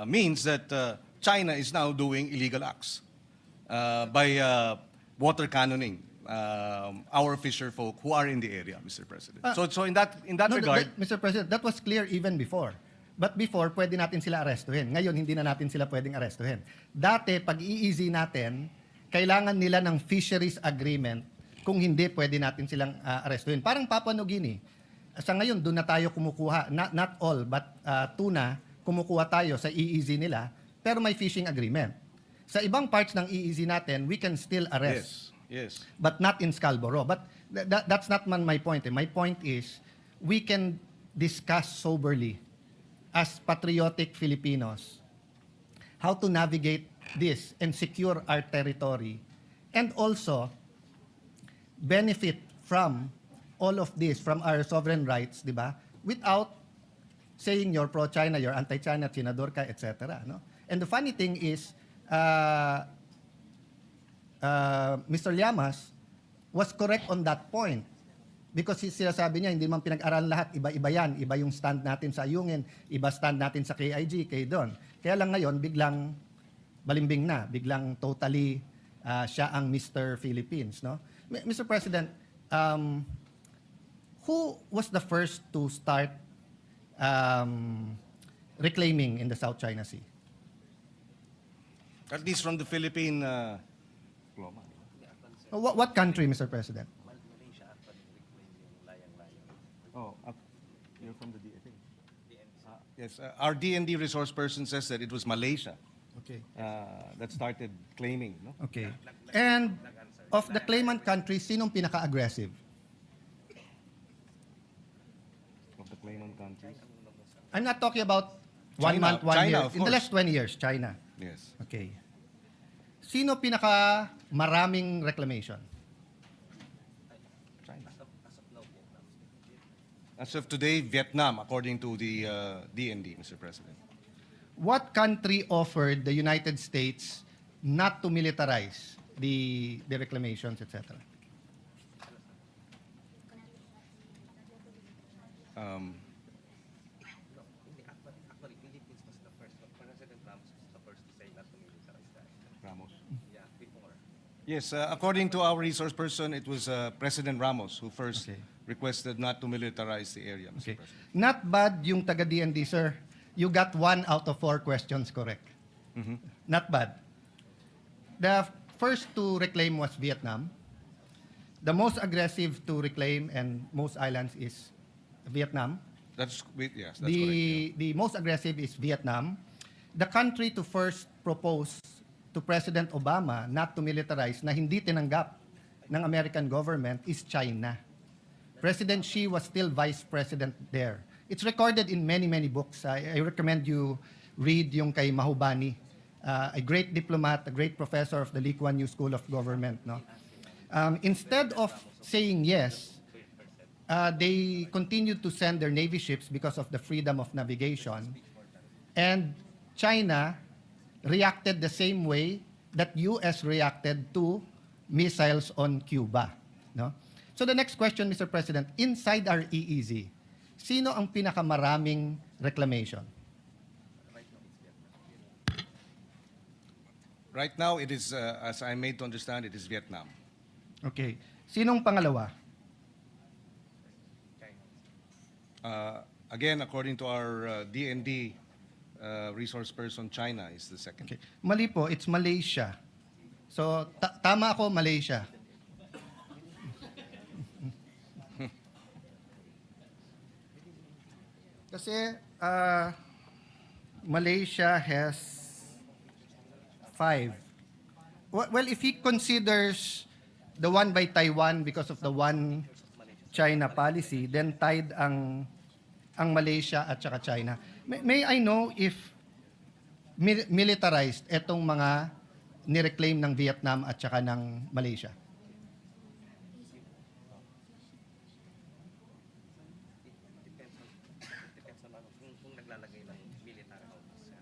means that China is now doing illegal acts by water cannoning our fisher folk who are in the area, Mr. President. So in that No, regard, Mr. President, that was clear even before. But before, pwede natin sila arestuhin. Ngayon, hindi na natin sila pwedeng arestuhin. Dati, pag i-easy natin, kailangan nila ng fisheries agreement. Kung hindi, pwede natin silang arestuhin. Parang Papua New Guinea. Sa ngayon, doon na tayo kumukuha. Not all, but tuna, kumukuha tayo sa EEZ nila, pero may fishing agreement. Sa ibang parts ng EEZ natin, we can still arrest. yes. But not in Scarborough. But that's not my point. My point is, we can discuss soberly as patriotic Filipinos how to navigate this and secure our territory and also benefit from all of this, from our sovereign rights, di ba? Without saying you're pro-China, you're anti-China, Chinador ka, etc. No? And the funny thing is, Mr. Llamas was correct on that point. Because sinasabi niya, hindi man pinag-aralan lahat, iba-iba yan. Iba yung stand natin sa Ayungin, iba stand natin sa KIG, kay Don. Kaya lang ngayon, biglang balimbing na, biglang totally siya ang Mr. Philippines. No? Mr. President, who was the first to start reclaiming in the South China Sea? At least from the Philippine... What country, Mr. President? You're from the DFA. Yes, our DND resource person says that it was Malaysia Okay. that started claiming. No? Okay. And of the claimant countries, sinong pinaka-aggressive? Of the claimant countries. I'm not talking about 1 China. month, 1 China, year. of In the course. last 20 years, China. Yes. Okay. Sino pinaka-maraming reclamation? China. As of today, Vietnam, according to the DND, Mr. President. What country offered the United States not to militarize the reclamations, etc.? Actually, Philippines was the first. President Ramos was the first to say not to militarize that. Ramos. Yeah, before. Yes, according to our resource person, it was President Ramos who first Okay. requested not to militarize the area, Mr. Okay. President. Not bad yung taga-DND, sir. You got 1 out of 4 questions correct. Not bad. The first to reclaim was Vietnam. The most aggressive to reclaim and most islands is Vietnam. Yes, that's correct. The most aggressive is Vietnam. The country to first propose to President Obama not to militarize na hindi tinanggap ng American government is China. President Xi was still vice president there. It's recorded in many, many books. I recommend you read yung kay Mahubani, a great diplomat, a great professor of the Lee Kuan Yew School of Government. No? Instead of saying yes, they continued to send their Navy ships because of the freedom of navigation. And China reacted the same way that US reacted to missiles on Cuba. No? So the next question, Mr. President, inside our EEZ, sino ang pinakamaraming reclamation? Right now, it is, as I made to understand, it is Vietnam. Okay. Sinong pangalawa? Again, according to our DND resource person, China is the second. Okay. Mali po, it's Malaysia. So, tama ako, Malaysia. Kasi, Malaysia has 5. Well, if he considers the one by Taiwan because of the one China policy, then tied ang Malaysia at saka China. May I know if militarized etong mga nireclaim ng Vietnam at saka ng Malaysia? Depends naman kung naglalagay ng military officer.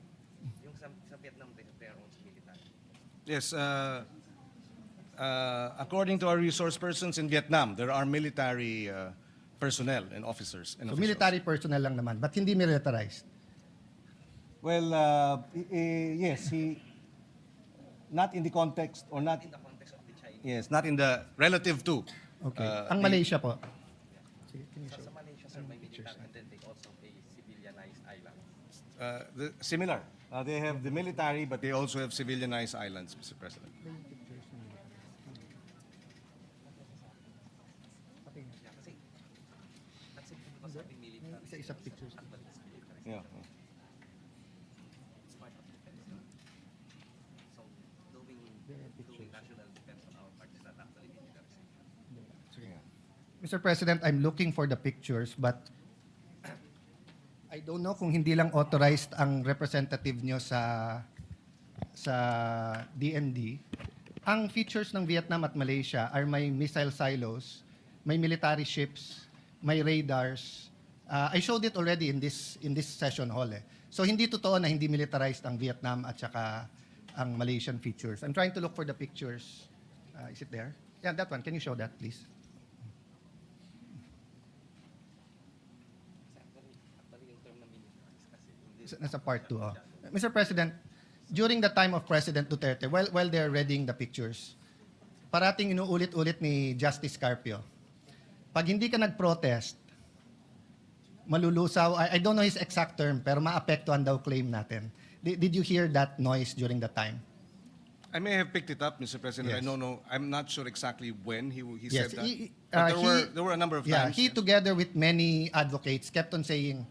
Yung sa Vietnam, they have their own military. Yes, according to our resource persons in Vietnam, there are military personnel and officers. And So officials. military personnel lang naman, but hindi militarized. Well, yes, not in the context or not, In the context of the Chinese. yes, not in the relative to. Okay. uh, Ang the- Malaysia po. Sa Malaysia, sir, may military and then they also a civilianized island. Similar. They have the military, but they also have civilianized islands, Mr. President. Yeah, kasi because of the military. Isa-isa pictures. But it's military. Yeah. It's part of defense. So doing national defense on our part is not actually military. Mr. President, I'm looking for the pictures, but I don't know kung hindi lang authorized ang representative nyo sa DND. Ang features ng Vietnam at Malaysia are may missile silos, may military ships, may radars. I showed it already in this session hall. So hindi totoo na hindi militarized ang Vietnam at saka ang Malaysian features. I'm trying to look for the pictures. Is it there? Yeah, that one. Can you show that, please? Actually, yung term na military is kasi hindi. Nasa part 2. Oh. Mr. President, during the time of President Duterte, while they're readying the pictures, parating inuulit-ulit ni Justice Carpio, pag hindi ka nag-protest, malulusaw, I don't know his exact term, pero maapektuhan daw claim natin. Did you hear that noise during that time? I may have picked it up, Mr. President. Yes. I don't know. I'm not sure exactly when he Yes, said that. he- But he- there were a number of Yeah, times. he yes. together with many advocates kept on saying,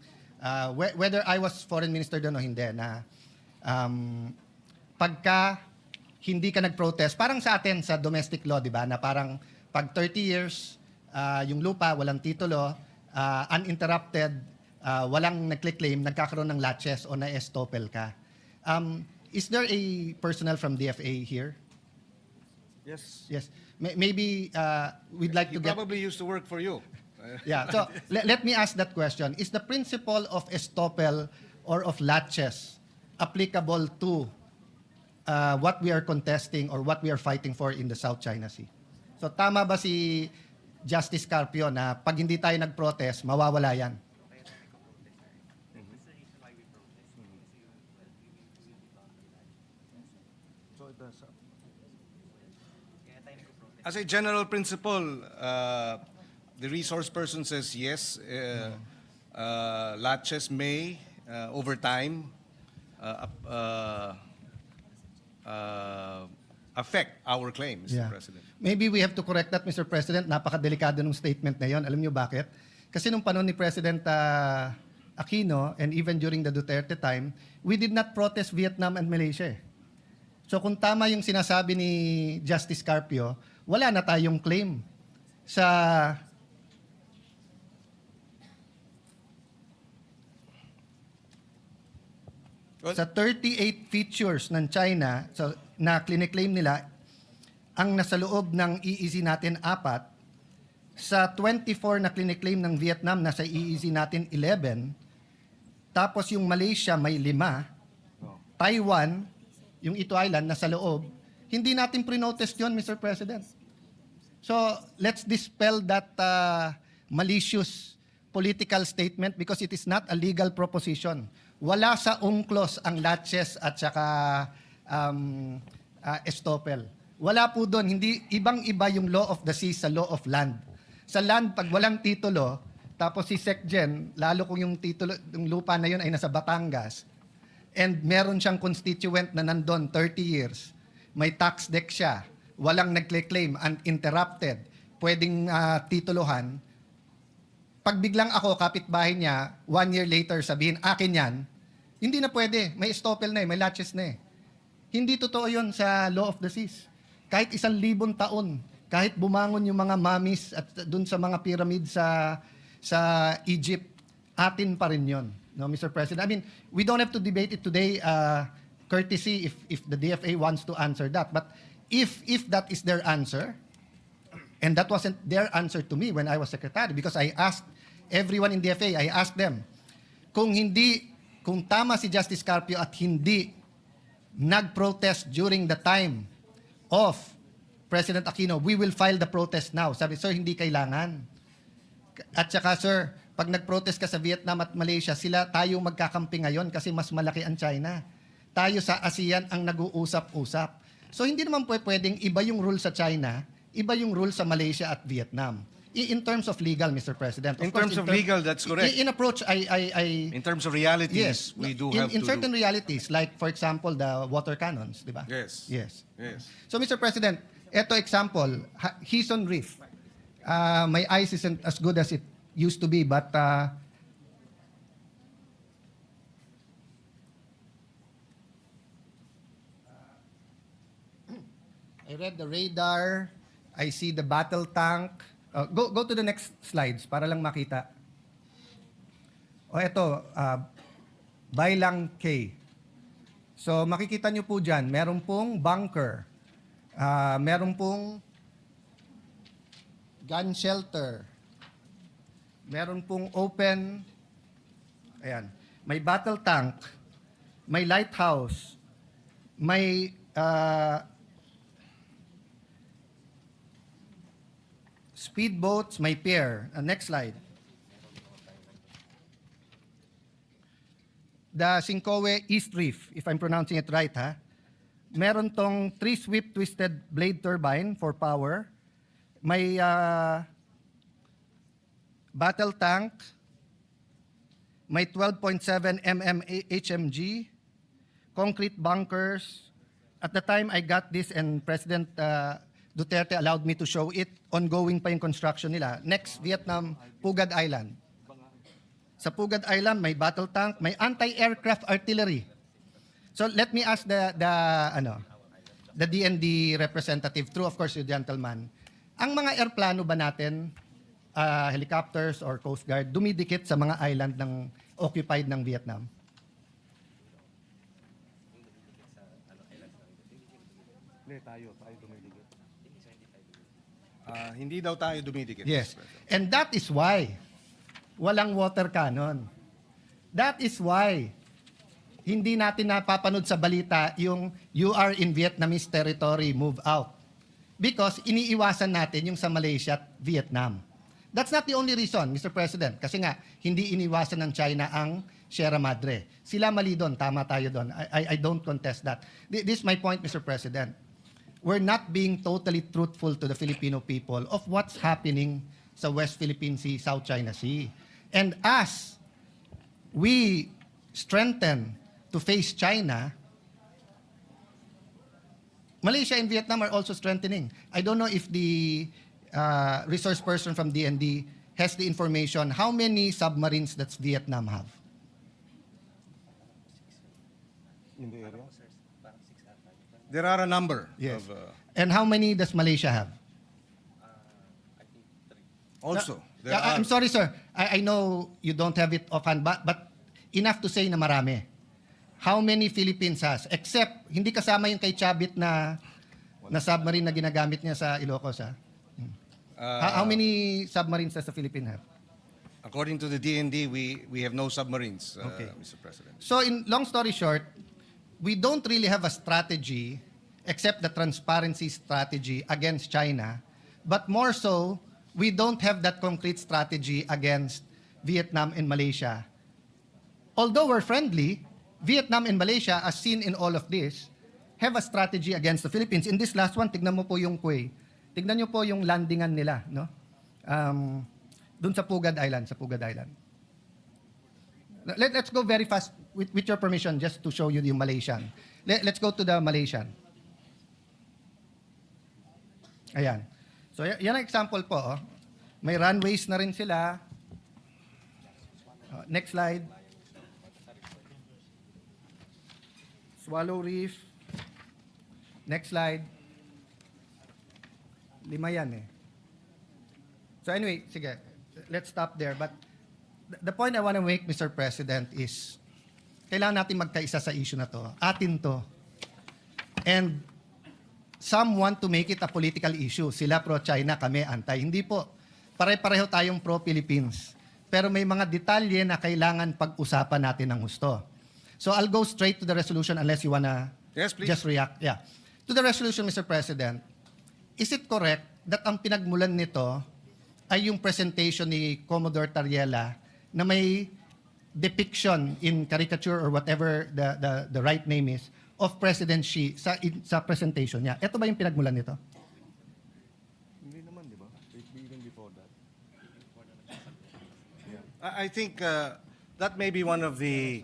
whether I was foreign minister doon o hindi, na pagka hindi ka nag-protest, parang sa atin sa domestic law, di ba, na parang pag 30 years, yung lupa, walang titulo, uninterrupted, walang nagclaim, nagkakaroon ng latches o na-estoppel ka. Is there a personnel from DFA here? Yes. Yes. Maybe we'd like He to get... probably used to work for you. Yeah. So let me ask that question. Is the principle of estoppel or of latches applicable to what we are contesting or what we are fighting for in the South China Sea? So tama ba si Justice Carpio na pag hindi tayo nag-protest, mawawala yan? As a general principle, the resource person says yes. Latches may, over time, affect our claim, Mr. Yeah. President. Maybe we have to correct that, Mr. President. Napakadelikado ng statement na yon. Alam niyo bakit? Kasi nung panahon ni President Aquino and even during the Duterte time, we did not protest Vietnam and Malaysia. So kung tama yung sinasabi ni Justice Carpio, wala na tayong claim sa Well, sa 38 features ng China so, na clinic-claim nila, ang nasa loob ng EEZ natin 4, sa 24 na clinic-claim ng Vietnam, nasa EEZ natin 11, tapos yung Malaysia may 5, Taiwan, yung Ito Island, nasa loob, hindi natin pre-notice yun, Mr. President. So, let's dispel that malicious political statement because it is not a legal proposition. Wala sa UNCLOS ang latches at saka estoppel. Wala po doon. Hindi, ibang-iba yung law of the sea sa law of land. Sa land, pag walang titulo, tapos si SecGen, lalo kung yung titulo, yung lupa na yun ay nasa Batangas, and meron siyang constituent na nandun 30 years, may tax deck siya, walang nagclaim, uninterrupted, pwedeng tituluhan, pag biglang ako, kapitbahay niya, 1 year later sabihin, akin yan, hindi na pwede. May estoppel na may latches na Hindi totoo yun sa law of the seas. Kahit 1,000 taon, kahit bumangon yung mga mummies at dun sa mga pyramid sa Egypt, atin pa rin yun. No, Mr. President? I mean, we don't have to debate it today, courtesy if the DFA wants to answer that. But if that is their answer, and that wasn't their answer to me when I was secretary because I asked everyone in DFA, I asked them, kung tama si Justice Carpio at hindi nag-protest during the time of President Aquino, we will file the protest now. Sabi, sir, hindi kailangan. At saka, sir, pag nag-protest ka sa Vietnam at Malaysia, tayo magkakampi ngayon kasi mas malaki ang China. Tayo sa ASEAN ang nag-uusap-usap. So hindi naman pwedeng iba yung rule sa China, iba yung rule sa Malaysia at Vietnam. In terms of legal, Mr. President. In terms of legal, that's correct. In approach, In terms of realities, yes, we do in have to certain do. realities, like for example, the water cannons, di ba? Yes. Yes. Yes. So, Mr. President, eto example, Hison Reef. My eyes isn't as good as it used to be, but I read the radar, I see the battle tank. Go to the next slides para lang makita. O eto, Bailang K. So makikita nyo po dyan, meron pong bunker, meron pong gun shelter, meron pong open, ayan, may battle tank, may lighthouse, may speedboats, may pier. Next slide. The Sinkowe East Reef, if I'm pronouncing it right, ha? Meron tong 3-sweep twisted blade turbine for power. May battle tank. May 12.7 mm HMG. Concrete bunkers. At the time I got this and President Duterte allowed me to show it, ongoing pa yung construction nila. Next, Vietnam, Pugad Island. Sa Pugad Island, may battle tank, may anti-aircraft artillery. So let me ask the DND representative, through of course you gentleman, ang mga airplano ba natin, helicopters or Coast Guard, dumidikit sa mga island ng occupied ng Vietnam? Hindi daw tayo dumidikit. Yes. Mr. President. And that is why walang water cannon. That is why hindi natin napapanood sa balita yung you are in Vietnamese territory, move out. Because iniiwasan natin yung sa Malaysia at Vietnam. That's not the only reason, Mr. President. Kasi nga, hindi iniwasan ng China ang Sierra Madre. Sila mali doon, tama tayo doon. I don't contest that. This is my point, Mr. President. We're not being totally truthful to the Filipino people of what's happening sa West Philippine Sea, South China Sea. And as we strengthen to face China, Malaysia and Vietnam are also strengthening. I don't know if the resource person from DND has the information how many submarines does Vietnam have. In the area? There are a number Yes. of... And how many does Malaysia have? also, there Yeah, are... I'm sorry, sir. I know you don't have it offhand, but enough to say na marami. How many Philippines has? Except, hindi kasama yung kay Chabit na submarine na ginagamit niya sa Ilocos, ha? How many submarines does the Philippines have? According to the DND, we have no submarines, Okay. Mr. President. So, in long story short, we don't really have a strategy except the transparency strategy against China, but more so, we don't have that concrete strategy against Vietnam and Malaysia. Although we're friendly, Vietnam and Malaysia, as seen in all of this, have a strategy against the Philippines. In this last one, tignan mo po yung Quay. Tignan nyo po yung landingan nila, no? Doon sa Pugad Island, Let's go very fast, with your permission, just to show you yung Malaysian. Let's go to the Malaysian. Ayan. So, yan ang example po. Oh. May runways na rin sila. Next slide. Swallow Reef. Next slide. 5 yan eh. So anyway, sige. Let's stop there. But the point I want to make, Mr. President, is kailangan natin magkaisa sa issue na to. Atin to. And some want to make it a political issue. Sila pro-China, kami anti. Hindi po. Pare-pareho tayong pro-Philippines. Pero may mga detalye na kailangan pag-usapan natin ng husto. So I'll go straight to the resolution unless you wanna Yes, please. just react. Yeah. To the resolution, Mr. President, is it correct that ang pinagmulan nito ay yung presentation ni Commodore Tariela na may depiction in caricature or whatever the right name is of President Xi sa presentation niya. Ito ba yung pinagmulan nito? Hindi naman, di ba? Even before that. I think that may be one of the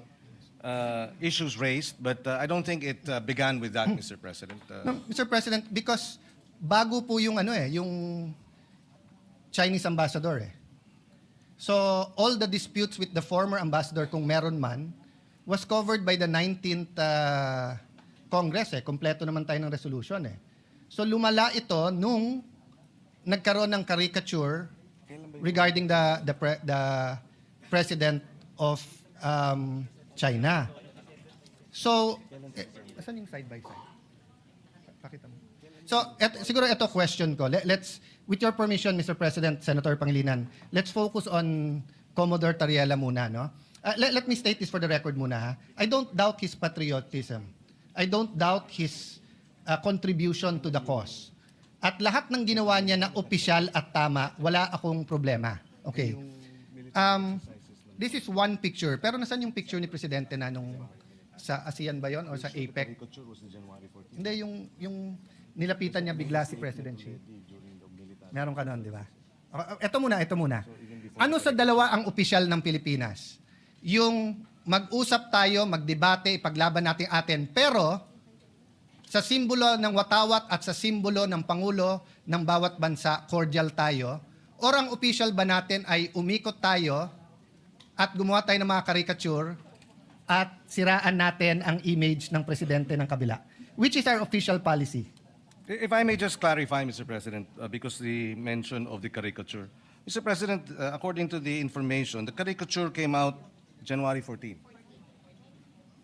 issues raised, but I don't think it began with that, Mr. President. No, Mr. President, because bago po yung yung Chinese ambassador eh. So, all the disputes with the former ambassador, kung meron man, was covered by the 19th Congress eh. Kompleto naman tayo ng resolution eh. So, lumala ito nung nagkaroon ng caricature regarding the president of China. So, asan yung side by side? Pakita mo. So, siguro ito question ko. Let's, with your permission, Mr. President, Senator Pangilinan, let's focus on Commodore Tariela muna, no? Let me state this for the record muna, ha? I don't doubt his patriotism. I don't doubt his contribution to the cause. At lahat ng ginawa niya na opisyal at tama, wala akong problema. Okay. This is one picture. Pero nasan yung picture ni Presidente na nung sa ASEAN ba yun? O sa APEC? Hindi, yung nilapitan niya bigla si President Xi. Meron ka nun, di ba? Ito muna. Ano sa dalawa ang opisyal ng Pilipinas? Yung mag-usap tayo, magdebate, ipaglaban natin atin, pero sa simbolo ng watawat at sa simbolo ng Pangulo ng bawat bansa, cordial tayo, or ang opisyal ba natin ay umikot tayo at gumawa tayo ng mga caricature at siraan natin ang image ng presidente ng kabila? Which is our official policy? If I may just clarify, Mr. President, because the mention of the caricature. Mr. President, according to the information, the caricature came out January 14.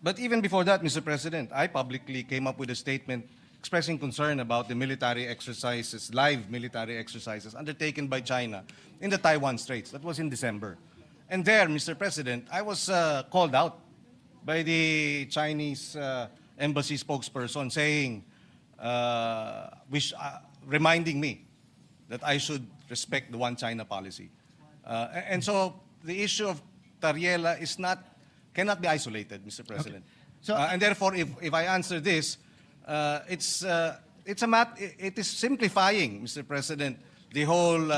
But even before that, Mr. President, I publicly came up with a statement expressing concern about the military exercises, live military exercises undertaken by China in the Taiwan Straits. That was in December. And there, Mr. President, I was called out by the Chinese embassy spokesperson saying, reminding me that I should respect the one China policy. And so the issue of Tariela cannot be isolated, Mr. President. Okay. So, And therefore, if I answer this, it is simplifying, Mr. President, the whole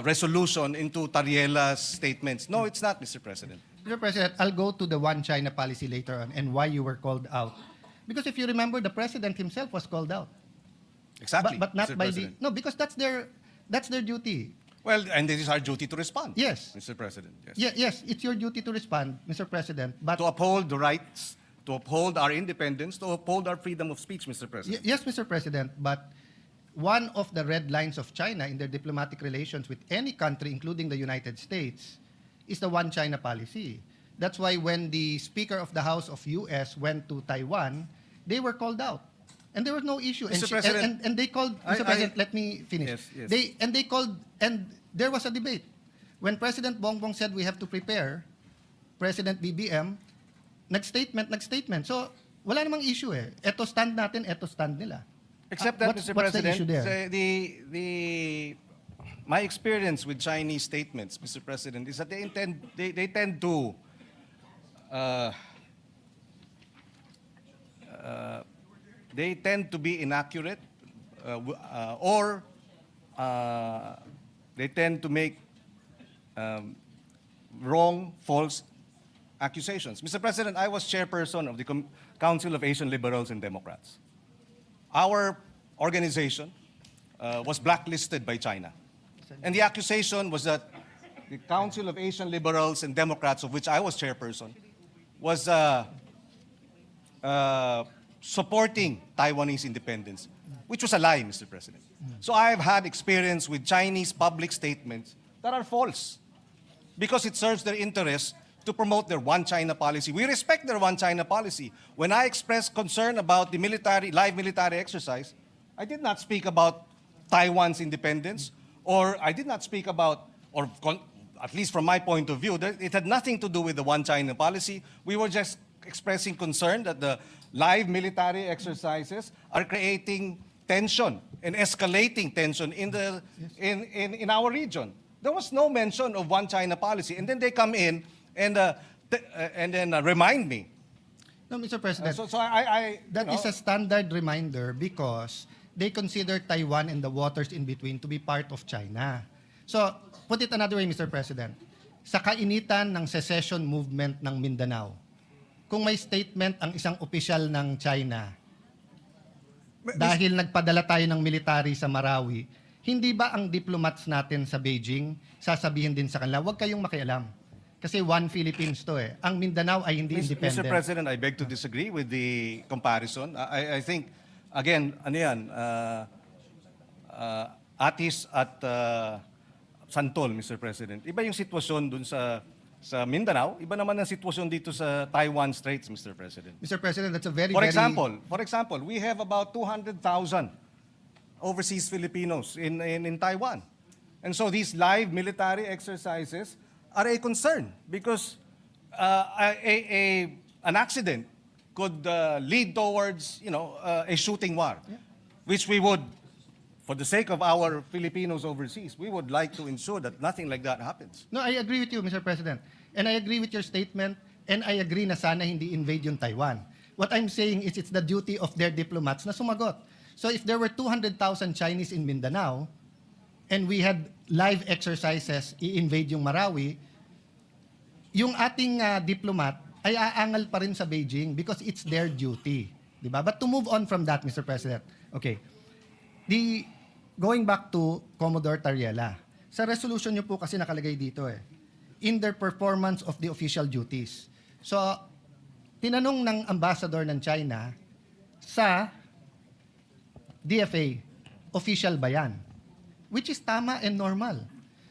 resolution into Tariela's statements. No, it's not, Mr. President. Mr. President, I'll go to the one China policy later on and why you were called out. Because if you remember, the president himself was called out. Exactly, But not Mr. by President. no, because that's their duty. Well, and it is our duty to respond. Yes. Mr. President. Yes. Yes, it's your duty to respond, Mr. President. But To uphold the rights, to uphold our independence, to uphold our freedom of speech, Mr. President. yes, Mr. President, but one of the red lines of China in their diplomatic relations with any country, including the United States, is the one China policy. That's why when the Speaker of the House of US went to Taiwan, they were called out. And there was no issue. Mr. President, and they called, Mr. President, let me finish. Yes. They called, and there was a debate. When President Bongbong said we have to prepare, President BBM, nag-statement. So, wala namang issue eh. Eto stand natin, eto stand nila. Except that, What's Mr. the President, issue there? my experience with Chinese statements, Mr. President, is that they tend to they tend to be inaccurate, or they tend to make wrong, false accusations. Mr. President, I was chairperson of the Council of Asian Liberals and Democrats. Our organization was blacklisted by China. And the accusation was that the Council of Asian Liberals and Democrats, of which I was chairperson, was supporting Taiwanese independence, which was a lie, Mr. President. So I have had experience with Chinese public statements that are false because it serves their interests to promote their one China policy. We respect their one China policy. When I expressed concern about the live military exercise, I did not speak about Taiwan's independence, or I did not speak about, at least from my point of view, it had nothing to do with the one China policy. We were just expressing concern that the live military exercises are creating tension and escalating tension in our region. There was no mention of one China policy. And then they come in and then remind me. No, Mr. President. That That is a standard reminder because they consider Taiwan and the waters in between to be part of China. So, put it another way, Mr. President. Sa kainitan ng secession movement ng Mindanao, kung may statement ang isang opisyal ng China, dahil nagpadala tayo ng military sa Marawi, hindi ba ang diplomats natin sa Beijing sasabihin din sa kanila, huwag kayong makialam. Kasi one Philippines to eh. Ang Mindanao ay hindi independent. Mr. President, I beg to disagree with the comparison. I think, again, ano yan, Atis at Santol, Mr. President. Iba yung sitwasyon dun sa Mindanao, iba naman ang sitwasyon dito sa Taiwan Straits, Mr. President. Mr. President, that's a very, For very... example, we have about 200,000 overseas Filipinos in Taiwan. And so these live military exercises are a concern because an accident could lead towards, a shooting war, which we would, for the sake of our Filipinos overseas, we would like to ensure that nothing like that happens. No, I agree with you, Mr. President. And I agree with your statement, and I agree na sana hindi invade yung Taiwan. What I'm saying is it's the duty of their diplomats na sumagot. So if there were 200,000 Chinese in Mindanao, and we had live exercises, i-invade yung Marawi, yung ating diplomat ay aangal pa rin sa Beijing because it's their duty. Diba? But to move on from that, Mr. President, okay, going back to Commodore Tariela, sa resolution nyo po kasi nakalagay dito in their performance of the official duties. So, tinanong ng ambassador ng China sa DFA, official ba yan? Which is tama and normal.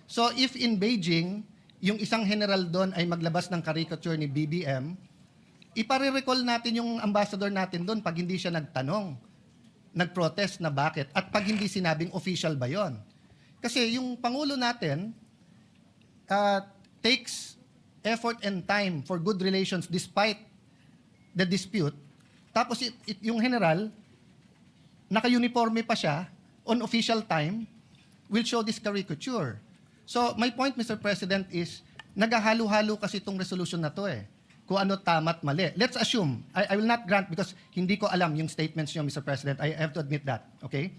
So, if in Beijing, yung isang general doon ay maglabas ng caricature ni BBM, ipare-recall natin yung ambassador natin doon pag hindi siya nagtanong, nag-protest na bakit, at pag hindi sinabing official ba yon. Kasi yung Pangulo natin takes effort and time for good relations despite the dispute. Tapos yung general, naka-uniforme pa siya, on official time, will show this caricature. So, my point, Mr. President, is naghahalo-halo kasi itong resolution na to kung ano tama at mali. Let's assume, I will not grant because hindi ko alam yung statements niyo, Mr. President. I have to admit that, okay?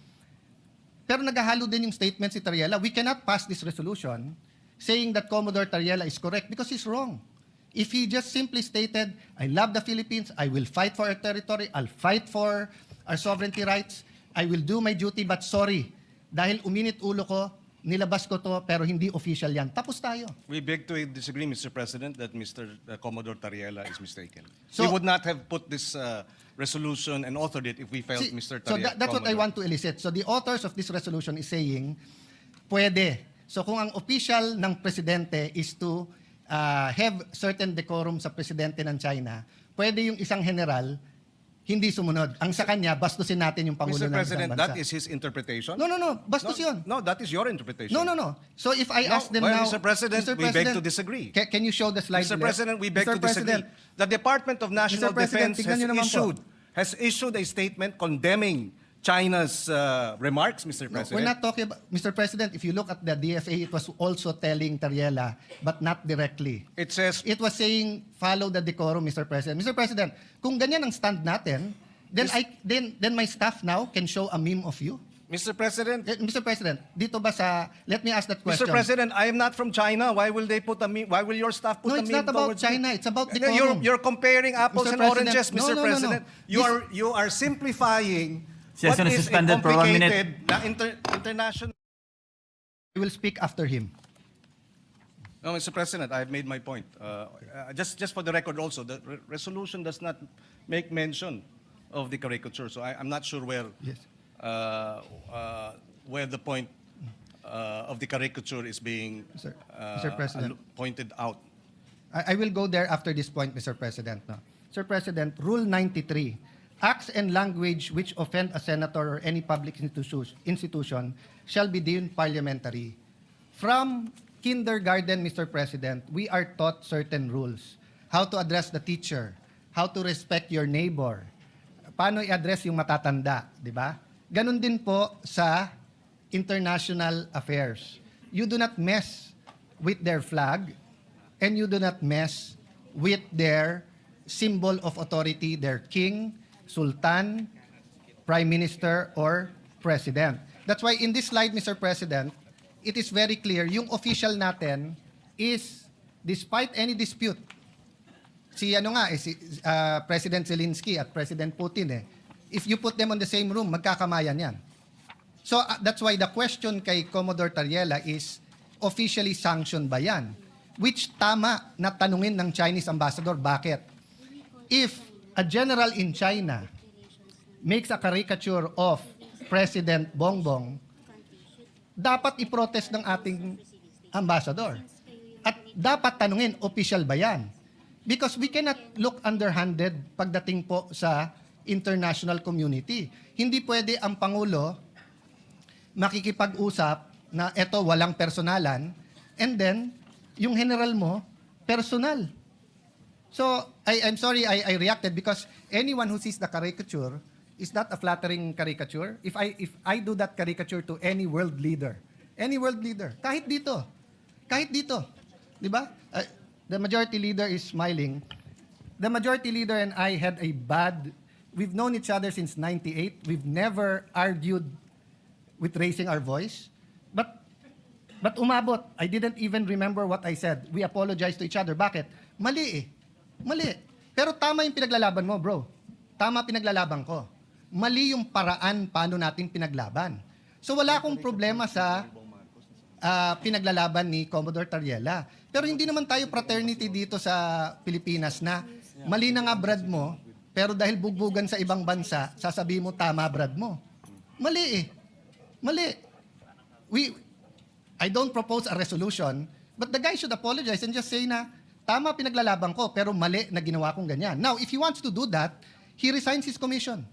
Pero naghahalo din yung statement si Tariela. We cannot pass this resolution saying that Commodore Tariela is correct because he's wrong. If he just simply stated, I love the Philippines, I will fight for our territory, I'll fight for our sovereignty rights, I will do my duty, but sorry, dahil uminit ulo ko, nilabas ko to, pero hindi official yan. Tapos tayo. We beg to disagree, Mr. President, that Mr. Commodore Tariela is mistaken. So- We would not have put this resolution and authored it if we felt Mr. So Tariela. that's what I want to elicit. So the authors of this resolution is saying, pwede. So kung ang official ng presidente is to have certain decorum sa presidente ng China, pwede yung isang general hindi sumunod. Ang sa kanya, bastusin natin yung Pangulo Mr. ng President, isang bansa. that is his interpretation? No. Bastos yun. No, that is your interpretation. No. So if I ask them well, now... Mr. President, we beg to disagree. Can you show the slide? Mr. ulit? President, we beg Mr. to disagree. President, The Department of National Mr. President, Defense tignan niyo naman po. has issued a statement condemning China's remarks, Mr. No, President. we're not talking about... Mr. President, if you look at the DFA, it was also telling Tariela, but not directly. It says, It was saying, follow the decorum, Mr. President. Mr. President, kung ganyan ang stand natin, then my staff now can show a meme of you? Mr. President, Mr. President, dito ba sa... Let me ask that question. Mr. President, I am not from China. Why will they put a meme? Why will your staff put No, a it's meme not about towards China. me? It's about No, decorum. You're comparing apples Mr. and President, oranges, no, Mr. no. President. You are simplifying what Session is is a suspended for 1 minute. complicated international. I will speak after him. No, Mr. President, I have made my point. Just for the record also, the resolution does not make mention of the caricature. So I'm not sure where Yes. where the point of the caricature is being Mr. President. pointed out. I will go there after this point, Mr. President. No. Mr. President, Rule 93, acts and language which offend a senator or any public institution shall be deemed parliamentary. From kindergarten, Mr. President, we are taught certain rules. How to address the teacher, how to respect your neighbor, paano i-address yung matatanda, di ba? Ganon din po sa international affairs. you do not mess with their flag and you do not mess with their symbol of authority, their king, sultan, prime minister, or president. That's why in this slide, Mr. President, it is very clear, yung official natin is, despite any dispute, si President Zelensky at President Putin if you put them on the same room, magkakamayan yan. So that's why the question kay Commodore Tariela is, officially sanctioned ba yan? Which tama na tanungin ng Chinese ambassador, bakit? If a general in China makes a caricature of President Bongbong, dapat i-protest ng ating ambassador. At dapat tanungin, official ba yan? Because we cannot look underhanded pagdating po sa international community. Hindi pwede ang Pangulo makikipag-usap na eto walang personalan and then yung general mo, personal. So, I'm sorry I reacted because anyone who sees the caricature is not a flattering caricature. If I do that caricature to any world leader, kahit dito, di ba? The majority leader is smiling. The majority leader and I had we've known each other since 98. We've never argued with raising our voice. But umabot. I didn't even remember what I said. We apologized to each other. Bakit? Mali. Pero tama yung pinaglalaban mo, bro. Tama pinaglalaban ko. Mali yung paraan paano natin pinaglaban. So wala akong problema sa pinaglalaban ni Commodore Tariela. Pero hindi naman tayo fraternity dito sa Pilipinas na mali na nga brad mo, pero dahil bugbugan sa ibang bansa, sasabihin mo tama brad mo. Mali. I don't propose a resolution, but the guy should apologize and just say na, tama pinaglalaban ko, pero mali na ginawa kong ganyan. Now, if he wants to do that, he resigns his commission.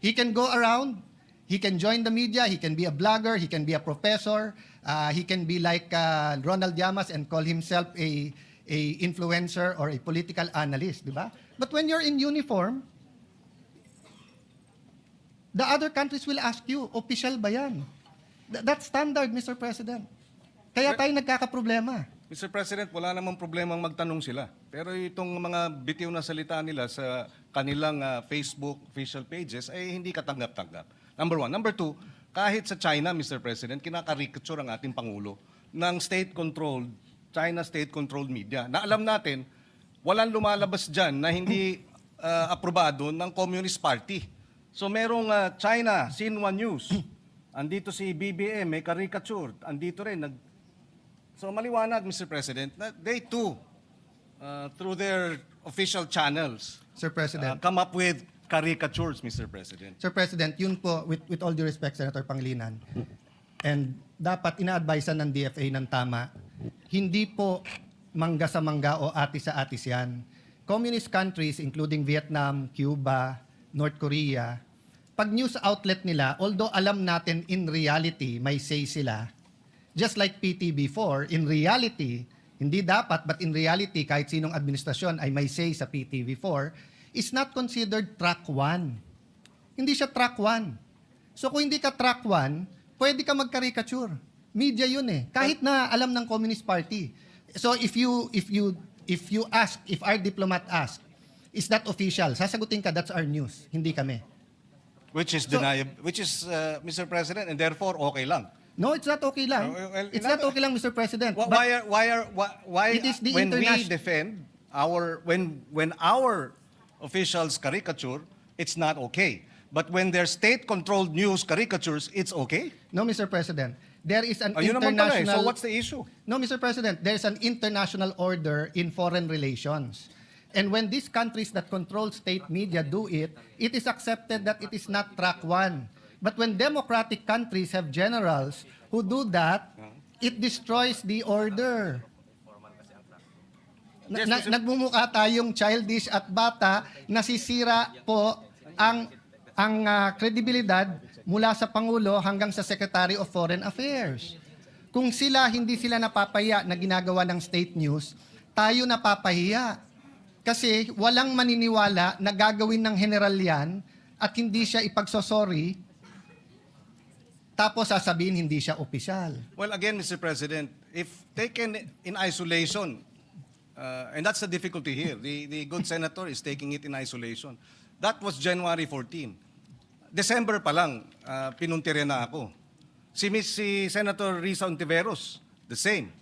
He can go around, he can join the media, he can be a blogger, he can be a professor, he can be like Ronald Llamas and call himself a influencer or a political analyst, di ba? But when you're in uniform, the other countries will ask you, official ba yan? That's standard, Mr. President. Kaya tayo nagkakaproblema. Mr. President, wala namang problemang magtanong sila. Pero itong mga bitiw na salita nila sa kanilang Facebook official pages ay hindi katanggap-tanggap. Number one. Number two, kahit sa China, Mr. President, kinakarikature ang ating Pangulo ng state-controlled, China state-controlled media. Na alam natin, walang lumalabas dyan na hindi aprobado ng Communist Party. So merong China, Xinhua News. Andito si BBM, may caricature. Andito rin. So maliwanag, Mr. President, na they too, through their official channels, Sir President. come up with caricatures, Mr. President. Sir President, yun po, with all due respect, Senator Pangilinan, and dapat ina-advisean ng DFA ng tama, hindi po mangga sa mangga o atis sa atis yan. Communist countries, including Vietnam, Cuba, North Korea, pag news outlet nila, although alam natin in reality, may say sila, just like PTV4, in reality, hindi dapat, but in reality, kahit sinong administrasyon ay may say sa PTV4, is not considered track 1. Hindi siya track 1. So kung hindi ka track 1, pwede ka mag-caricature. Media yun eh. Kahit na alam ng Communist Party. So if our diplomat ask, is that official? Sasagutin ka, that's our news. Hindi kami. Which is Mr. President, and therefore okay lang. No, it's not okay lang. It's not okay lang, Mr. President. Why It is the when we international- defend when our officials caricature, it's not okay. But when their state-controlled news caricatures, it's okay? No, Mr. President. There is an Ayun naman pala eh. international... So what's the issue? No, Mr. President, there's an international order in foreign relations. And when these countries that control state media do it, it is accepted that it is not track 1. But when democratic countries have generals who do that, it destroys the order. Nagmumukha tayong childish at bata, nasisira po ang kredibilidad mula sa Pangulo hanggang sa Secretary of Foreign Affairs. Kung hindi sila napapaya na ginagawa ng state news, tayo napapahiya. Kasi walang maniniwala na gagawin ng general yan at hindi siya ipagsosorry tapos sasabihin hindi siya opisyal. Well, again, Mr. President, if taken in isolation, and that's the difficulty here, the good senator is taking it in isolation. That was January 14. December pa lang, pinuntire na ako. Si Senator Risa Ontiveros, the same.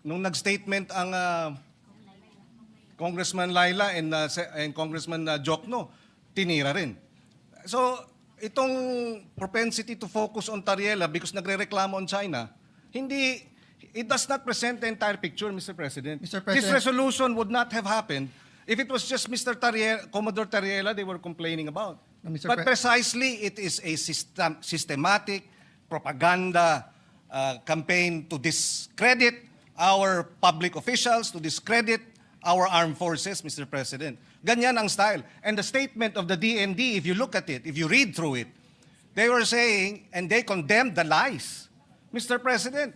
Nung nag-statement ang Congressman Laila and Congressman Jokno, tinira rin. So, itong propensity to focus on Tariela because nagre-reklamo on China, it does not present the entire picture, Mr. President. Mr. This President. resolution would not have happened if it was just Mr. Tariela, Commodore Tariela they were complaining about. No, Mr. But precisely, it is a systematic propaganda campaign to discredit our public officials, to discredit our armed forces, Mr. President. Ganyan ang style. And the statement of the DND, if you look at it, if you read through it, they were saying, and they condemned the lies. Mr. President,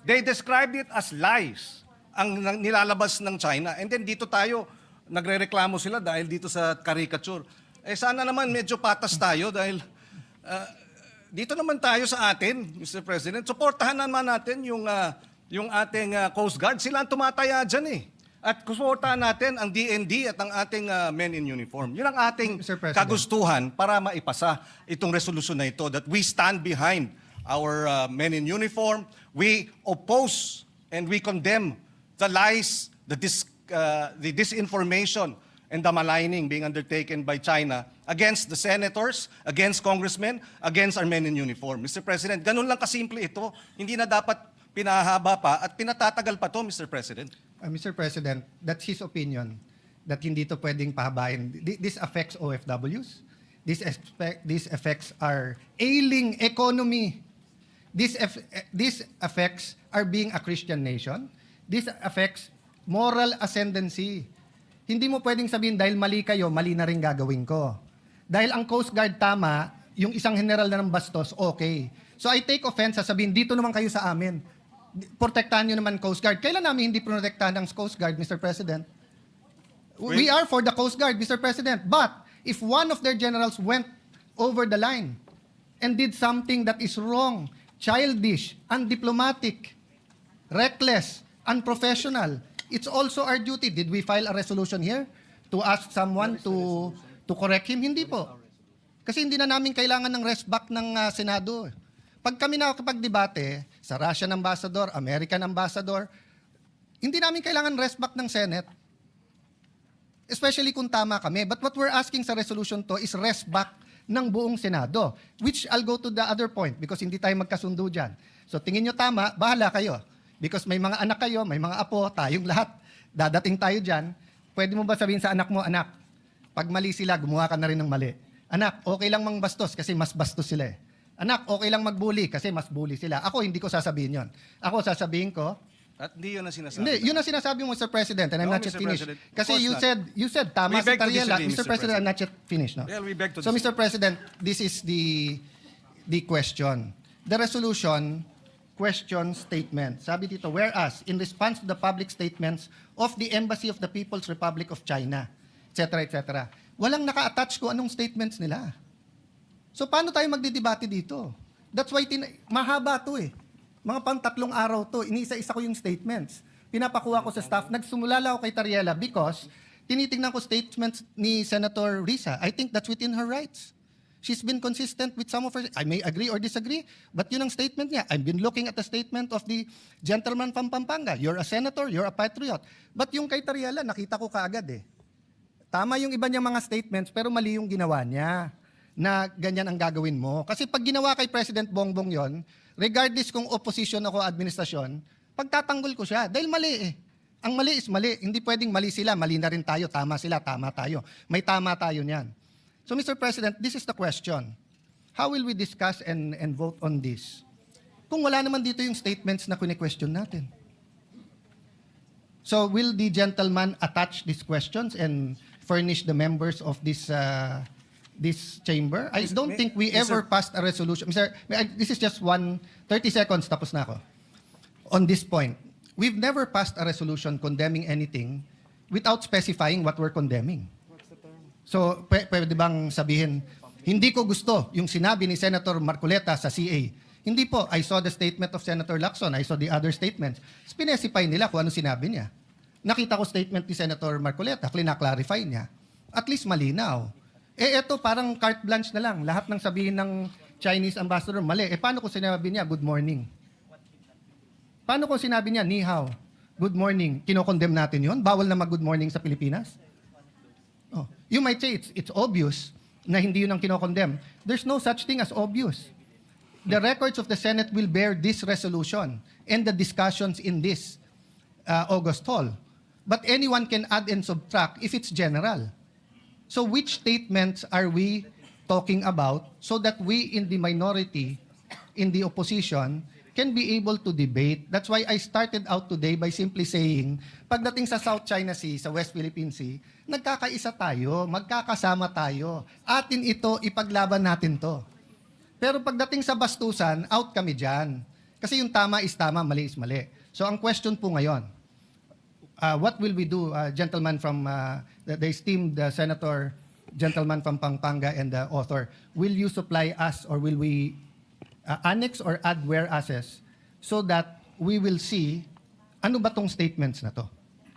they described it as lies, ang nilalabas ng China. And then dito tayo, nagre-reklamo sila dahil dito sa caricature. Sana naman medyo patas tayo dahil dito naman tayo sa atin, Mr. President. Suportahan naman natin yung ating Coast Guard. Sila ang tumataya dyan eh. At suportahan natin ang DND at ang ating men in uniform. Yun ang ating Mr. President. kagustuhan para maipasa itong resolusyon na ito that we stand behind our men in uniform. We oppose and we condemn the lies, the disinformation, and the maligning being undertaken by China against the senators, against congressmen, against our men in uniform. Mr. President, ganun lang kasimple ito. Hindi na dapat pinahaba pa at pinatatagal pa to, Mr. President. Mr. President, that's his opinion that hindi to pwedeng pahabain. This affects OFWs. This affects our ailing economy. This affects our being a Christian nation. This affects moral ascendancy. Hindi mo pwedeng sabihin dahil mali kayo, mali na rin gagawin ko. Dahil ang Coast Guard tama, yung isang general na ng bastos, okay. So I take offense sa sabihin, dito naman kayo sa amin. Protektahan nyo naman Coast Guard. Kailan namin hindi protektahan ng Coast Guard, Mr. President? We are for the Coast Guard, Mr. President. But if one of their generals went over the line and did something that is wrong, childish, undiplomatic, reckless, unprofessional, it's also our duty. Did we file a resolution here to ask someone to correct him? Hindi po. Kasi hindi na namin kailangan ng rest back ng Senado. Pag kami nakakapag-debate sa Russian ambassador, American ambassador, hindi namin kailangan rest back ng Senate. Especially kung tama kami. But what we're asking sa resolution to is rest back ng buong Senado. Which I'll go to the other point because hindi tayo magkasundo dyan. So tingin nyo tama, bahala kayo. Because may mga anak kayo, may mga apo, tayong lahat. Dadating tayo dyan. Pwede mo ba sabihin sa anak mo, anak, pag mali sila, gumawa ka na rin ng mali. Anak, okay lang mang bastos kasi mas bastos sila eh. Anak, okay lang mag-bully kasi mas bully sila. Ako, hindi ko sasabihin yon. Ako, sasabihin ko, At hindi yun ang sinasabi. hindi, yun ang sinasabi mo, Mr. President, and I'm No, not yet Mr. finished. President. Of Kasi course you said, tama We si beg to Tariela. disagree, Mr. Mr. President, I'm not yet finished. No? Well, we beg to So, disagree. Mr. President, this is the question. The resolution question statement. Sabi dito, whereas, in response to the public statements of the Embassy of the People's Republic of China, etc., etc., walang naka-attach ko anong statements nila. So, paano tayo magdidebate dito? That's why, mahaba to eh. Mga pang 3 araw to, iniisa-isa ko yung statements. Pinapakuha ko sa staff. Nagsumula lang ako kay Tariela because tinitingnan ko statements ni Senator Risa. I think that's within her rights. She's been consistent with some of her... I may agree or disagree, but yun ang statement niya. I've been looking at the statement of the gentleman from Pampanga. You're a senator, you're a patriot. But yung kay Tariela, nakita ko kaagad eh. Tama yung iba niyang mga statements, pero mali yung ginawa niya na ganyan ang gagawin mo. Kasi pag ginawa kay President Bongbong yon, regardless kung opposition ako o administrasyon, pagtatanggol ko siya. Dahil mali eh. Ang mali is mali. Hindi pwedeng mali sila, mali na rin tayo. Tama sila, tama tayo. May tama tayo niyan. So Mr. President, this is the question. How will we discuss and vote on this? Kung wala naman dito yung statements na kine-question natin. So will the gentleman attach these questions and furnish the members of this chamber? I don't think we ever passed a resolution. This is just 30 seconds, tapos na ako. On this point, we've never passed a resolution condemning anything without specifying what we're condemning. So, pwede bang sabihin, Hindi ko gusto yung sinabi ni Senator Marcoleta sa CA. Hindi po. I saw the statement of Senator Lacson. I saw the other statements. Specify nila kung ano sinabi niya. Nakita ko statement ni Senator Marcoleta. Clarify niya. At least malinaw. Eto parang carte blanche na lang. Lahat ng sabihin ng Chinese ambassador, mali. Paano kung sinabi niya, good morning? Paano kung sinabi niya, ni hao, good morning? Kinokondemn natin yon. Bawal na mag-good morning sa Pilipinas? Oh. You might say it's obvious na hindi yun ang kinokondemn. There's no such thing as obvious. The records of the Senate will bear this resolution and the discussions in this August hall. But anyone can add and subtract if it's general. So which statements are we talking about so that we in the minority, in the opposition, can be able to debate? That's why I started out today by simply saying, pagdating sa South China Sea, sa West Philippine Sea, nagkakaisa tayo, magkakasama tayo. Atin ito, ipaglaban natin to. Pero pagdating sa bastusan, out kami dyan. Kasi yung tama is tama, mali is mali. So ang question po ngayon, what will we do, gentleman from the esteemed senator, gentleman from Pampanga and the author, will you supply us or will we annex or add whereases so that we will see ano ba tong statements na to?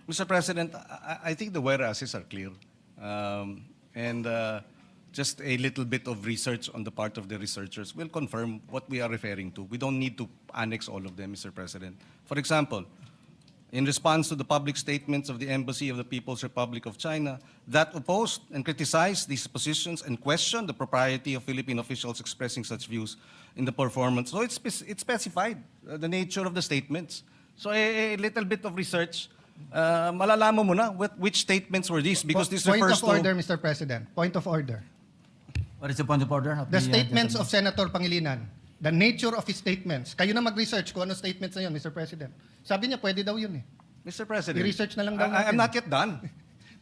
Mr. President, I think the whereases are clear. Just a little bit of research on the part of the researchers will confirm what we are referring to. We don't need to annex all of them, Mr. President. For example, in response to the public statements of the Embassy of the People's Republic of China that opposed and criticized these positions and questioned the propriety of Philippine officials expressing such views in the performance. So it's specified, the nature of the statements. So a little bit of research, malalaman mo na which statements were these because this Point refers of order, to... Mr. President. Point of order. What is the point of order? The statements of Senator Pangilinan. The nature of his statements. Kayo na mag-research kung ano statements na yun, Mr. President. Sabi niya, pwede daw yun eh. Mr. President, I-research na lang daw natin. I'm not yet done.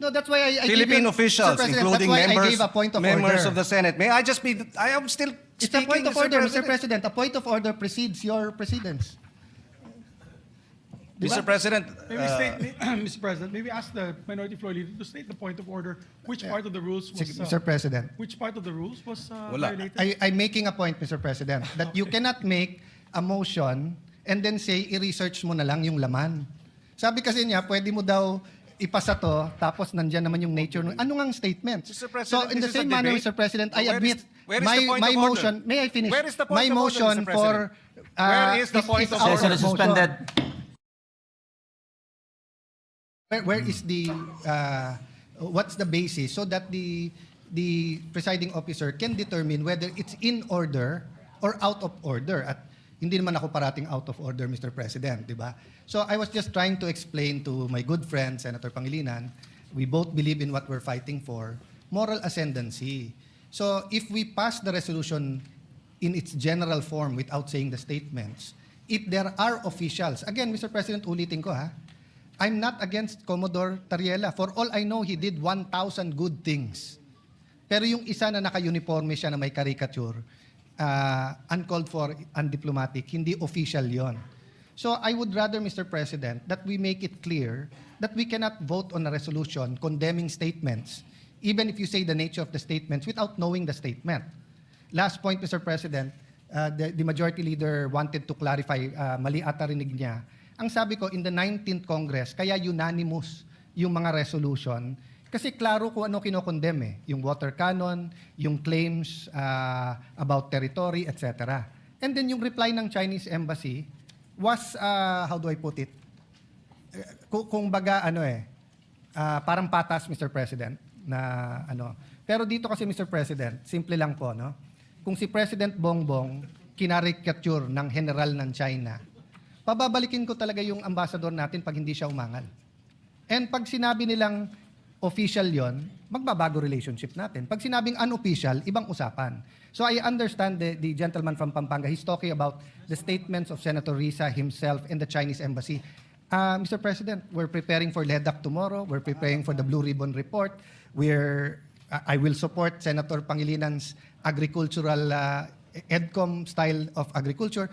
No, that's why I Philippine gave you- officials, Mr. President, including that's why I members, gave a point of members order. of the Senate. May I just be... I am still It's a speaking, point of order, Mr. President. President. A point of order precedes your precedence. Mr. President, Maybe Mr. President, maybe ask the minority floor leader to state the point of order. Which part of the rules was Sige, Mr. President. which part of the rules was Wala. violated? I'm making a point, Mr. President, that you cannot make a motion and then say, i-research mo na lang yung laman. Sabi kasi niya, pwede mo daw ipasa to, tapos nandyan naman yung nature. Ano ngang statement? Mr. President, So in the this is a same manner, debate. Mr. President, I Where admit, is- where is the point my of order? motion, may I finish? Where is the point my of order, motion Mr. for... Where is the point of our Session is motion. suspended. Where is the what's the basis so that the presiding officer can determine whether it's in order or out of order? At hindi naman ako parating out of order, Mr. President, di ba? So I was just trying to explain to my good friend Senator Pangilinan, we both believe in what we're fighting for, moral ascendancy. So if we pass the resolution in its general form without saying the statements, if there are officials, again, Mr. President, ulitin ko ha, I'm not against Commodore Tariela. For all I know, he did 1,000 good things. Pero yung isa na naka-uniforme siya na may caricature, uncalled for, undiplomatic, hindi official yon. So I would rather, Mr. President, that we make it clear that we cannot vote on a resolution condemning statements, even if you say the nature of the statements without knowing the statement. Last point, Mr. President, the majority leader wanted to clarify, mali ata rinig niya. Ang sabi ko, in the 19th Congress, kaya unanimous yung mga resolution, kasi klaro kung ano kinokondem eh. Yung water cannon, yung claims about territory, etc. And then yung reply ng Chinese Embassy was, how do I put it? Kung baga, parang patas, Mr. President, na ano. Pero dito kasi, Mr. President, simple lang po, no? Kung si President Bongbong kinarikature ng general ng China, pababalikin ko talaga yung ambassador natin pag hindi siya umangal. And pag sinabi nilang official yon, magbabago relationship natin. Pag sinabing unofficial, ibang usapan. So I understand the gentleman from Pampanga, he's talking about the statements of Senator Risa himself and the Chinese Embassy. Mr. President, we're preparing for LEDAC tomorrow. We're preparing for the Blue Ribbon Report. I will support Senator Pangilinan's agricultural EDCOM style of agriculture.